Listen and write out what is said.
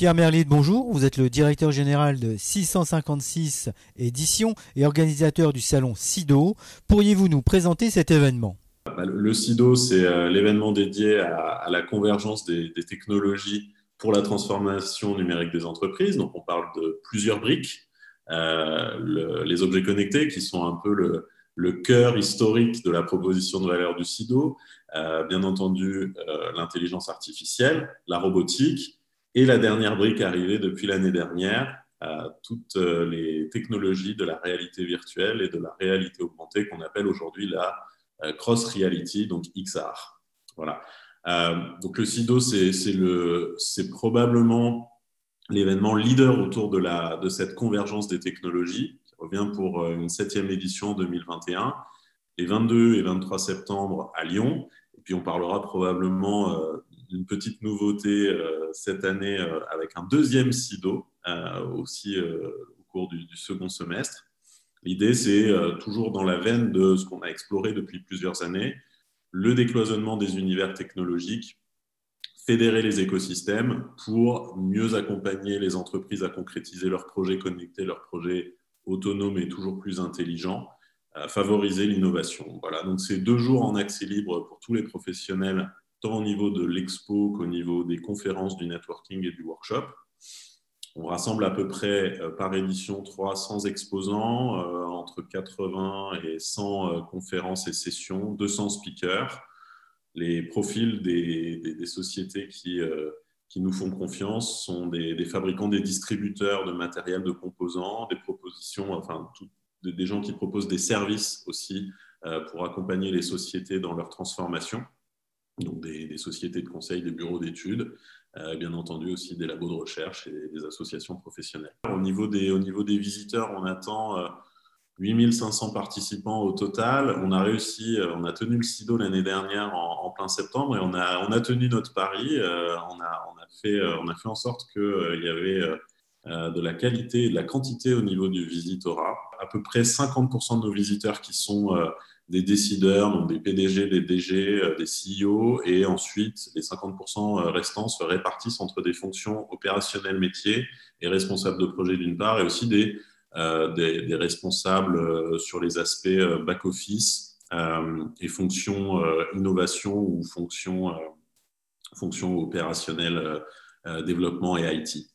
Pierre Merlit, bonjour. Vous êtes le directeur général de 656 Éditions et organisateur du salon SIDO. Pourriez-vous nous présenter cet événement? Le SIDO, c'est l'événement dédié à la convergence des technologies pour la transformation numérique des entreprises. Donc, on parle de plusieurs briques. Les objets connectés, qui sont un peu le cœur historique de la proposition de valeur du SIDO. Bien entendu, l'intelligence artificielle, la robotique, et la dernière brique arrivée depuis l'année dernière, toutes les technologies de la réalité virtuelle et de la réalité augmentée qu'on appelle aujourd'hui la cross reality, donc XR. Voilà. Donc le SIDO, c'est probablement l'événement leader autour de cette convergence des technologies, qui revient pour une 7e édition 2021, les 22 et 23 septembre à Lyon. Et puis on parlera probablement d'une petite nouveauté cette année avec un deuxième SIDO aussi au cours du second semestre. L'idée, c'est toujours dans la veine de ce qu'on a exploré depuis plusieurs années, le décloisonnement des univers technologiques, fédérer les écosystèmes pour mieux accompagner les entreprises à concrétiser leurs projets connectés, leurs projets autonomes et toujours plus intelligents, favoriser l'innovation. Voilà, donc c'est 2 jours en accès libre pour tous les professionnels, tant au niveau de l'expo qu'au niveau des conférences, du networking et du workshop. On rassemble à peu près par édition 300 exposants, entre 80 et 100 conférences et sessions, 200 speakers. Les profils des sociétés qui nous font confiance sont des fabricants, des distributeurs de matériel, de composants, des propositions, enfin, des gens qui proposent des services aussi pour accompagner les sociétés dans leur transformation. Donc des sociétés de conseil, des bureaux d'études, bien entendu aussi des labos de recherche et des associations professionnelles. Au niveau des visiteurs, on attend 8500 participants au total. On a tenu le SIDO l'année dernière en plein septembre et on a tenu notre pari. On a fait en sorte qu'il y avait de la qualité et de la quantité au niveau du visitorat. À peu près 50% de nos visiteurs qui sont des décideurs, donc des PDG, des DG, des CEO, et ensuite les 50% restants se répartissent entre des fonctions opérationnelles métiers et responsables de projet d'une part, et aussi des responsables sur les aspects back-office et fonctions innovation ou fonctions opérationnelles développement et IT.